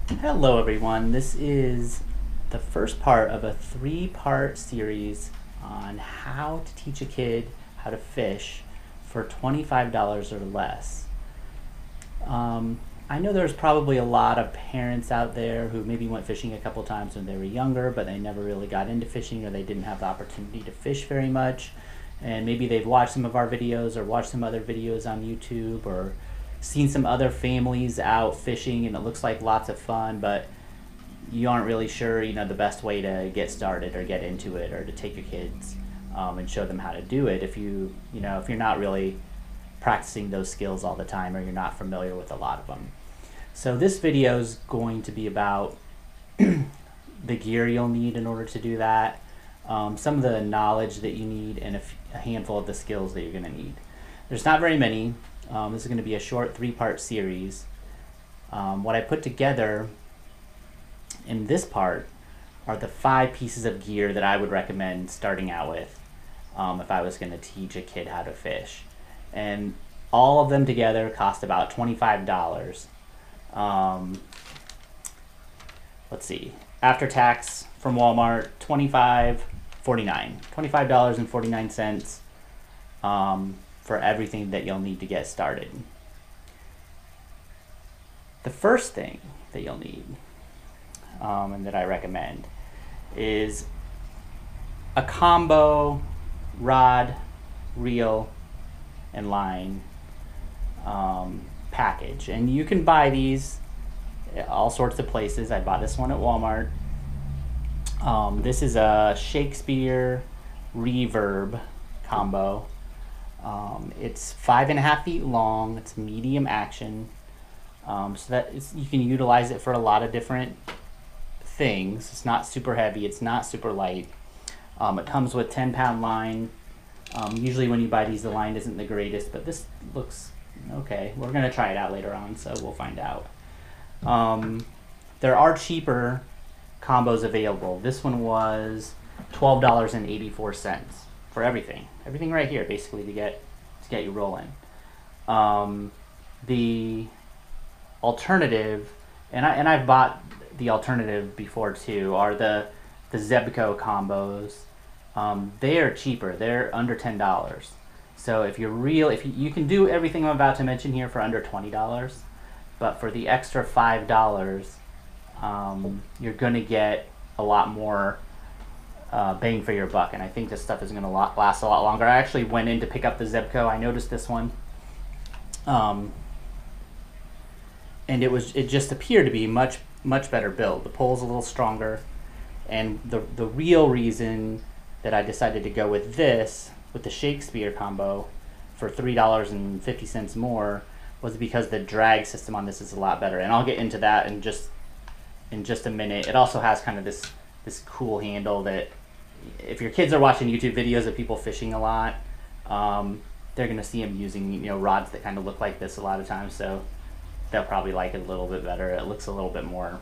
Hello everyone, this is the first part of a three-part series on how to teach a kid how to fish for $25 or less. I know there's probably a lot of parents out there who maybe went fishing a couple times when they were younger, but they never really got into fishing or they didn't have the opportunity to fish very much. And maybe they've watched some of our videos or watched some other videos on YouTube or seen some other families out fishing and it looks like lots of fun, but you aren't really sure, the best way to get started or get into it or to take your kids and show them how to do it if if you're not really practicing those skills all the time or you're not familiar with a lot of them. So this video is going to be about the gear you'll need in order to do that, some of the knowledge that you need, and a handful of the skills that you're going to need. There's not very many. This is going to be a short three-part series. What I put together in this part are the 5 pieces of gear that I would recommend starting out with if I was going to teach a kid how to fish. And all of them together cost about $25. Let's see. After tax from Walmart, $25.49 for everything that you'll need to get started. The first thing that you'll need and that I recommend is a combo rod, reel, and line package. And you can buy these at all sorts of places. I bought this one at Walmart. This is a Shakespeare Reverb combo. It's 5.5 feet long. It's medium action, so that you can utilize it for a lot of different things. It's not super heavy. It's not super light. It comes with 10-pound line. Usually when you buy these, the line isn't the greatest, but this looks okay. We're going to try it out later on, so we'll find out. There are cheaper combos available. This one was $12.84 for everything. Everything right here, basically, to get you rolling. The alternative, and I've bought the alternative before too, are the Zebco combos. They are cheaper. They're under $10. So if you can do everything I'm about to mention here for under $20, but for the extra $5, you're going to get a lot more bang for your buck, and I think this stuff is going to last a lot longer. I actually went in to pick up the Zebco. I noticed this one, and it just appeared to be much better built. The pole's a little stronger, and the real reason that I decided to go with the Shakespeare combo for $3.50 more was because the drag system on this is a lot better, and I'll get into that in just a minute. It also has kind of this cool handle that if your kids are watching YouTube videos of people fishing a lot, they're going to see them using rods that kind of look like this a lot of times, so they'll probably like it a little bit better. It looks a little bit more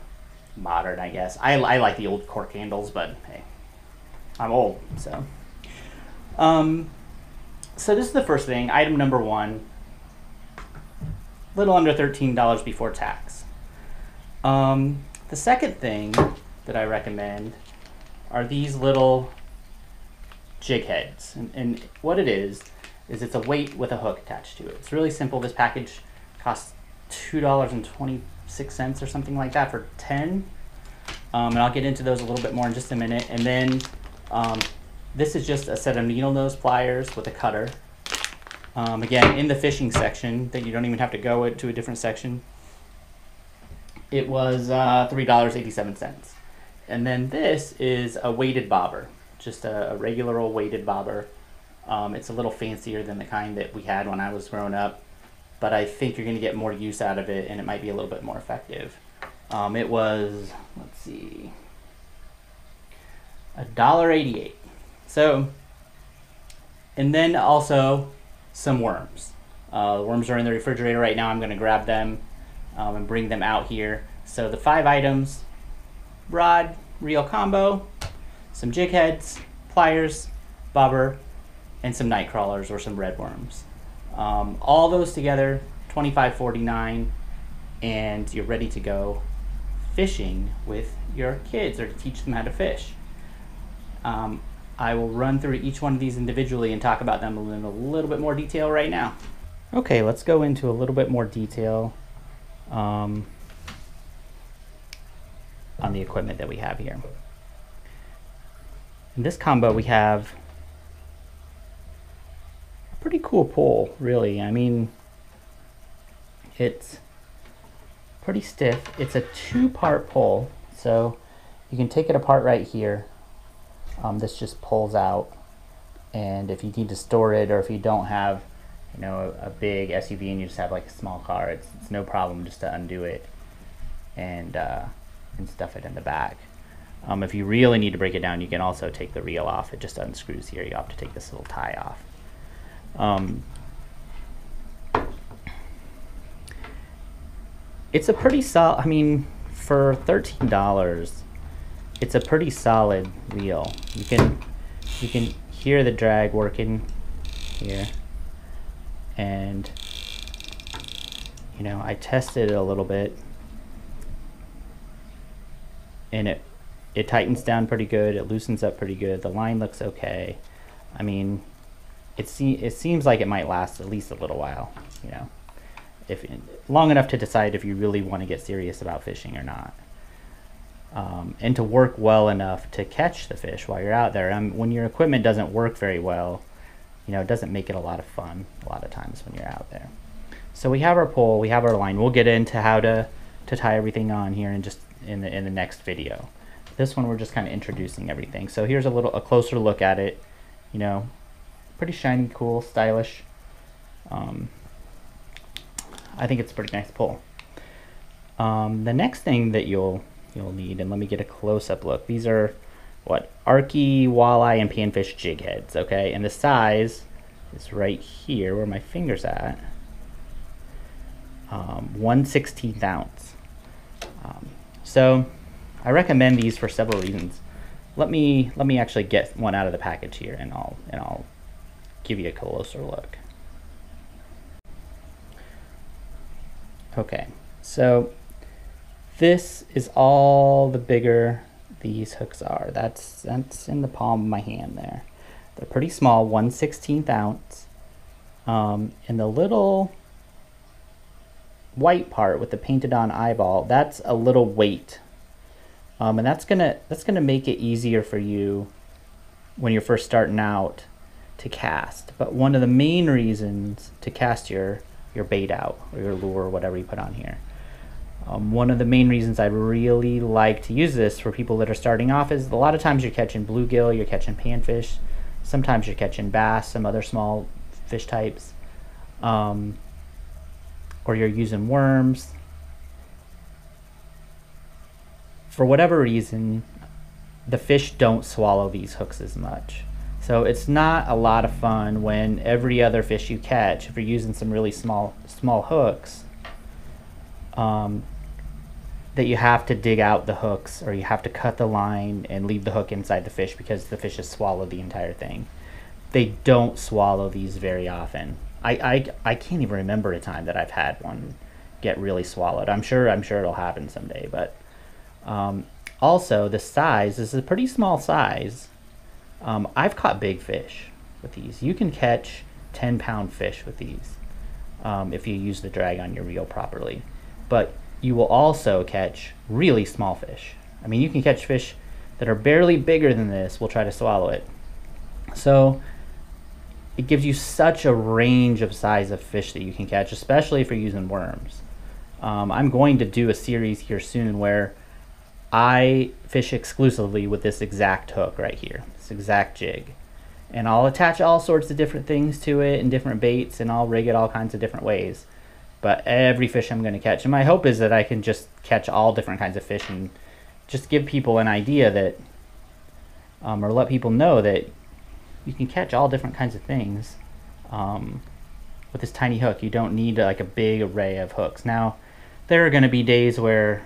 modern, I guess. I like the old cork handles, but hey, I'm old, so. So this is the first thing, item number 1, little under $13 before tax. The second thing that I recommend are these little jig heads. And what it is it's a weight with a hook attached to it. It's really simple. This package costs $2.26 or something like that for 10. And I'll get into those a little bit more in just a minute. And then this is just a set of needle nose pliers with a cutter. Again, in the fishing section, that you don't even have to go to a different section. It was $3.87. And then this is a weighted bobber, just a regular old weighted bobber. It's a little fancier than the kind that we had when I was growing up, but I think you're going to get more use out of it, and it might be a little bit more effective. It was, let's see, $1.88. So, and then also some worms. The worms are in the refrigerator right now. I'm going to grab them and bring them out here. So the 5 items: rod, reel combo, some jig heads, pliers, bobber, and some night crawlers or some red worms. All those together, $25.49, and you're ready to go fishing with your kids or to teach them how to fish. I will run through each one of these individually and talk about them in a little bit more detail right now. Okay, let's go into a little bit more detail on the equipment that we have here. In this combo, we have a pretty cool pole, really. I mean, it's pretty stiff. It's a 2-part pole, so you can take it apart right here. This just pulls out, and if you need to store it, or if you don't have, you know, a big SUV and you just have like a small car, it's no problem just to undo it and stuff it in the back. If you really need to break it down, you can also take the reel off. It just unscrews here. You have to take this little tie off. It's a pretty solid, I mean, for $13, it's a pretty solid reel. You can hear the drag working here. And, you know, I tested it a little bit, and it tightens down pretty good. It loosens up pretty good. The line looks okay. I mean, it seems like it might last at least a little while, you know, if long enough to decide if you really want to get serious about fishing or not, and to work well enough to catch the fish while you're out there. When your equipment doesn't work very well, you know, it doesn't make it a lot of fun a lot of times when you're out there. So we have our pole, we have our line. We'll get into how to tie everything on here in the next video. This one we're just kind of introducing everything. So here's a closer look at it. You know, pretty shiny, cool, stylish. I think it's a pretty nice pole. The next thing that you'll need, and let me get a close-up look. These are what, Arky, walleye, and panfish jig heads, okay? And the size is right here where my finger's at. 1/16 ounce. So I recommend these for several reasons. Let me actually get one out of the package here, and I'll give you a closer look. Okay, so this is all the bigger these hooks are. That's in the palm of my hand there. They're pretty small, 1/16 ounce. And the little white part with the painted on eyeball, that's a little weight. And that's gonna make it easier for you when you're first starting out to cast. But one of the main reasons to cast your bait out, or your lure, or whatever you put on here, one of the main reasons I really like to use this for people that are starting off is a lot of times you're catching bluegill, you're catching panfish, sometimes you're catching bass, some other small fish types, or you're using worms. For whatever reason, the fish don't swallow these hooks as much. So it's not a lot of fun when every other fish you catch, if you're using some really small hooks, that you have to dig out the hooks, or you have to cut the line and leave the hook inside the fish because the fish has swallowed the entire thing. They don't swallow these very often. I can't even remember a time that I've had one get really swallowed. I'm sure it'll happen someday, but also the size is a pretty small size. I've caught big fish with these. You can catch 10-pound fish with these if you use the drag on your reel properly. But you will also catch really small fish. I mean, you can catch fish that are barely bigger than this, will try to swallow it. So it gives you such a range of size of fish that you can catch, especially if you're using worms. I'm going to do a series here soon where I fish exclusively with this exact hook right here, this exact jig. And I'll attach all sorts of different things to it and different baits, and I'll rig it all kinds of different ways. But every fish I'm going to catch, and my hope is that I can just catch all different kinds of fish and just give people an idea that, or let people know that you can catch all different kinds of things with this tiny hook. You don't need like a big array of hooks. Now, there are going to be days where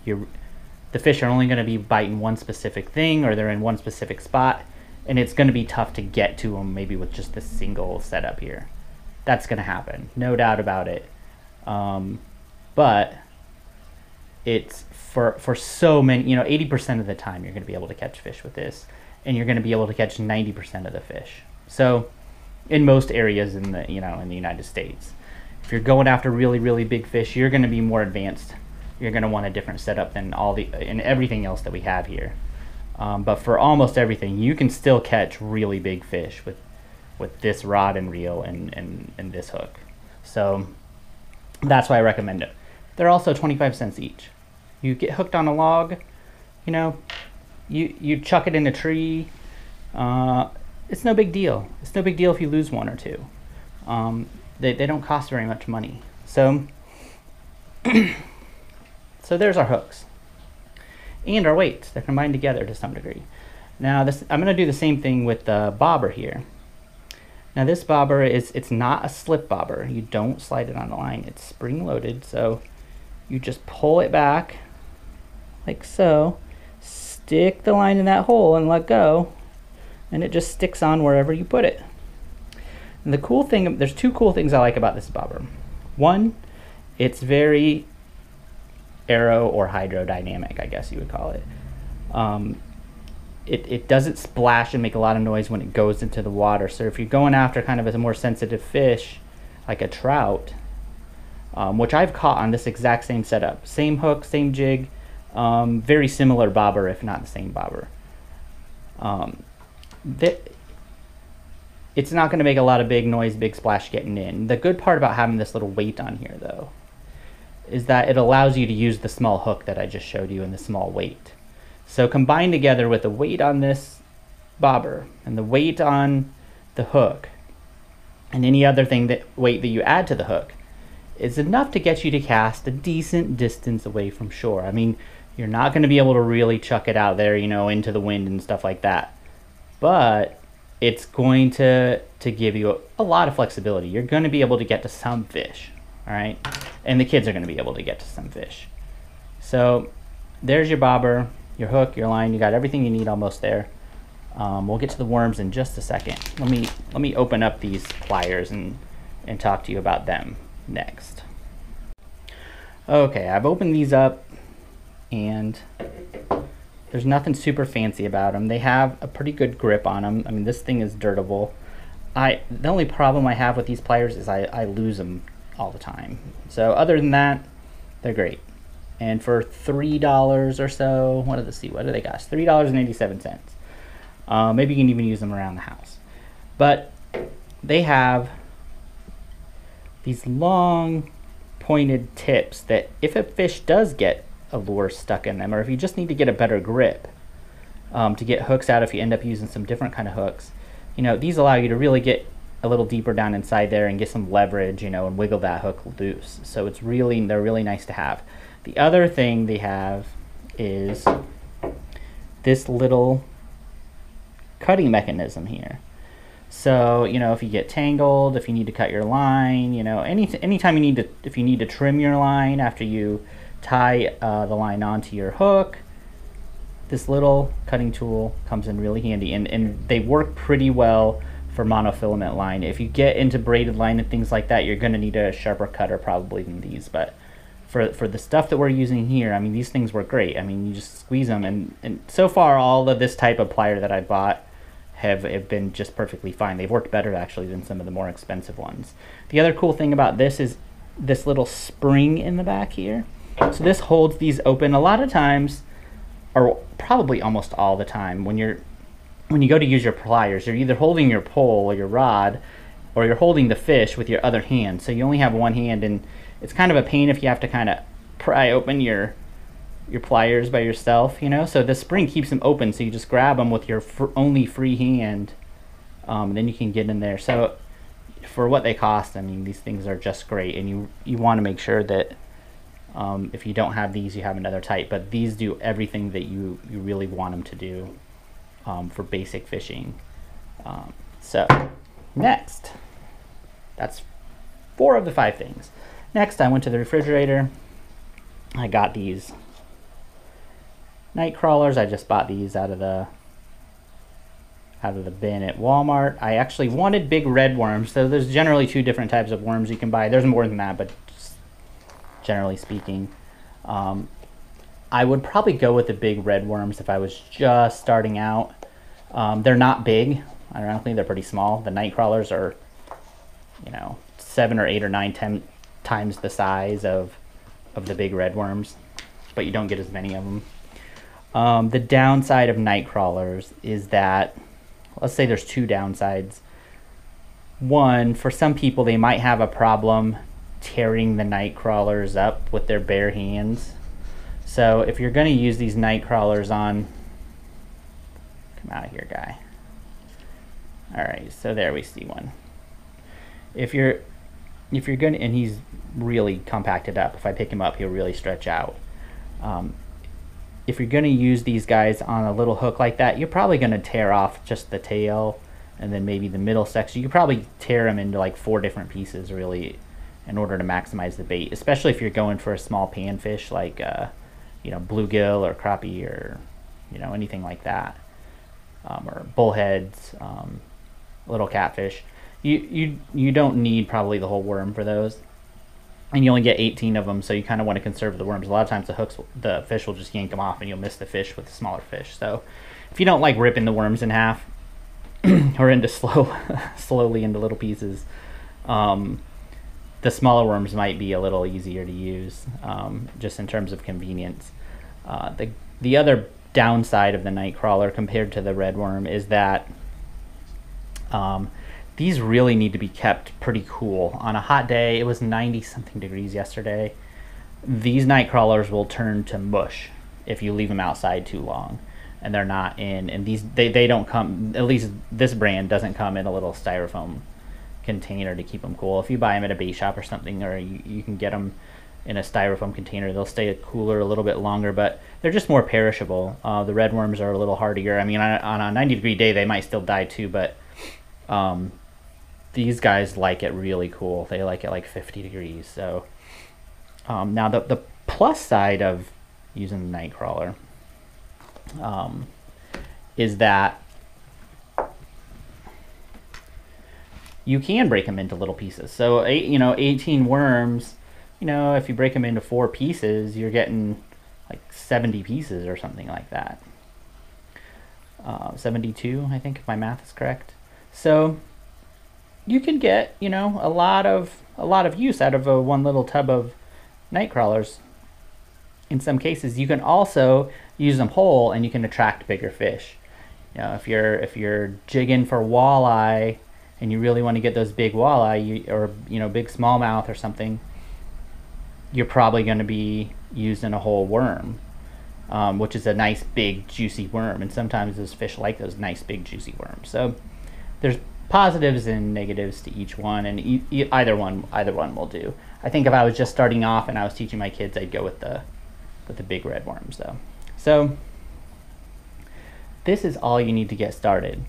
the fish are only going to be biting one specific thing, or they're in one specific spot, and it's going to be tough to get to them maybe with just this single setup here. That's going to happen, no doubt about it. But it's for so many, you know, 80% of the time you're going to be able to catch fish with this, and you're going to be able to catch 90% of the fish. So in most areas in the, you know, in the United States, if you're going after really, really big fish, you're going to be more advanced. You're going to want a different setup than everything else that we have here. But for almost everything, you can still catch really big fish with this rod and reel and this hook. So that's why I recommend it. They're also 25 cents each. You get hooked on a log, you know, you chuck it in a tree. It's no big deal. It's no big deal if you lose one or two. They don't cost very much money. So so there's our hooks and our weights. They're combined together to some degree. Now I'm going to do the same thing with the bobber here. Now this bobber it's not a slip bobber. You don't slide it on the line. It's spring loaded, so you just pull it back like so, stick the line in that hole and let go, and it just sticks on wherever you put it. And the cool thing, there's two cool things I like about this bobber. One, it's very aero or hydrodynamic, I guess you would call it. It doesn't splash and make a lot of noise when it goes into the water. So if you're going after kind of a more sensitive fish, like a trout, which I've caught on this exact same setup, same hook, same jig, very similar bobber, if not the same bobber. It's not going to make a lot of big noise, big splash getting in. The good part about having this little weight on here, though, is that it allows you to use the small hook that I just showed you and the small weight. So combined together with the weight on this bobber and the weight on the hook and any other weight that you add to the hook, is enough to get you to cast a decent distance away from shore. I mean, you're not going to be able to really chuck it out there, you know, into the wind and stuff like that. But it's going to give you a lot of flexibility. You're going to be able to get to some fish, all right? And the kids are going to be able to get to some fish. So there's your bobber, your hook, your line. You got everything you need almost there. We'll get to the worms in just a second. Let me open up these pliers and talk to you about them next. Okay, I've opened these up, and there's nothing super fancy about them. They have a pretty good grip on them. I mean, this thing is dirtable. The only problem I have with these pliers is I lose them all the time. So other than that, they're great. And for $3 or so, what do they cost? $3.87. Maybe you can even use them around the house. But they have these long pointed tips that if a fish does get a lure stuck in them, or if you just need to get a better grip to get hooks out, if you end up using some different kind of hooks, you know, these allow you to really get a little deeper down inside there and get some leverage, you know, and wiggle that hook loose. So they're really nice to have. The other thing they have is this little cutting mechanism here. So, you know, if you get tangled, if you need to cut your line, you know, anytime if you need to trim your line after you tie the line onto your hook, this little cutting tool comes in really handy, and they work pretty well for monofilament line. If you get into braided line and things like that, you're going to need a sharper cutter probably than these, but for the stuff that we're using here, I mean, these things work great. I mean, you just squeeze them, and so far all of this type of plier that I bought have been just perfectly fine. They've worked better actually than some of the more expensive ones. The other cool thing about this is this little spring in the back here. So this holds these open. A lot of times, or probably almost all the time, when you go to use your pliers, you're either holding your pole or your rod, or you're holding the fish with your other hand. So you only have one hand, and it's kind of a pain if you have to kind of pry open your pliers by yourself, you know. So the spring keeps them open, so you just grab them with your only free hand, and then you can get in there. So for what they cost, I mean, these things are just great, and you want to make sure that if you don't have these, you have another type. But these do everything that you really want them to do for basic fishing. So next, that's 4 of the 5 things. Next, I went to the refrigerator. I got these night crawlers. I just bought these out of the bin at Walmart. I actually wanted big red worms. So there's generally 2 different types of worms you can buy. There's more than that, but just generally speaking, I would probably go with the big red worms if I was just starting out. They're not big. Ironically, they're pretty small. The night crawlers are, you know, 7 or 8 or 9 times the size of the big red worms, but you don't get as many of them. The downside of night crawlers is that, let's say there's 2 downsides. One, for some people, they might have a problem tearing the night crawlers up with their bare hands. So if you're going to use these night crawlers on, come out of here, guy. All right, so there we see one. If you're going to, and he's really compacted up. If I pick him up, he'll really stretch out. If you're going to use these guys on a little hook like that, you're probably going to tear off just the tail and then maybe the middle section. You could probably tear them into like 4 different pieces really in order to maximize the bait, especially if you're going for a small panfish like you know, bluegill or crappie or, you know, anything like that, or bullheads, little catfish. You don't need probably the whole worm for those, and you only get 18 of them, so you kind of want to conserve the worms. A lot of times the fish will just yank them off and you'll miss the fish with the smaller fish. So if you don't like ripping the worms in half or into slowly into little pieces, the smaller worms might be a little easier to use, just in terms of convenience. The other downside of the night crawler compared to the red worm is that these really need to be kept pretty cool. On a hot day, it was 90 something degrees yesterday. These night crawlers will turn to mush if you leave them outside too long, and they're not in, and they don't come, at least this brand doesn't come in a little styrofoam container to keep them cool. If you buy them at a bait shop or something, or you can get them in a styrofoam container, they'll stay cooler a little bit longer, but they're just more perishable. The red worms are a little hardier. I mean, on a 90-degree day, they might still die too, but these guys like it really cool. They like it like 50 degrees. So now the plus side of using the night crawler is that you can break them into little pieces. So 18 worms, you know, if you break them into 4 pieces, you're getting like 70 pieces or something like that. 72, I think, if my math is correct. So you can get, you know, a lot of use out of one little tub of night crawlers. In some cases, you can also use them whole, and you can attract bigger fish. You know, if you're jigging for walleye, and you really want to get those big walleye, or you know, big smallmouth or something, you're probably going to be using a whole worm, which is a nice big juicy worm. And sometimes those fish like those nice big juicy worms. So there's positives and negatives to each one, and either one will do. I think if I was just starting off and I was teaching my kids, I'd go with the big red worms though. So this is all you need to get started.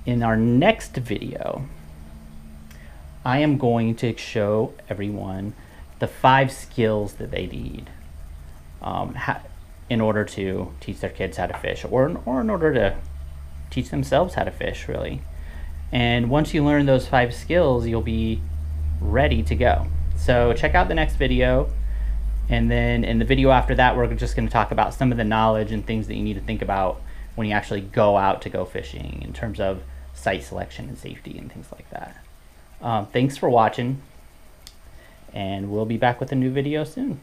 In our next video, I am going to show everyone the 5 skills that they need in order to teach their kids how to fish, or in order to teach themselves how to fish, really. And once you learn those 5 skills, you'll be ready to go. So check out the next video, and then in the video after that, we're just going to talk about some of the knowledge and things that you need to think about when you actually go out to go fishing in terms of site selection and safety and things like that. Thanks for watching, and we'll be back with a new video soon.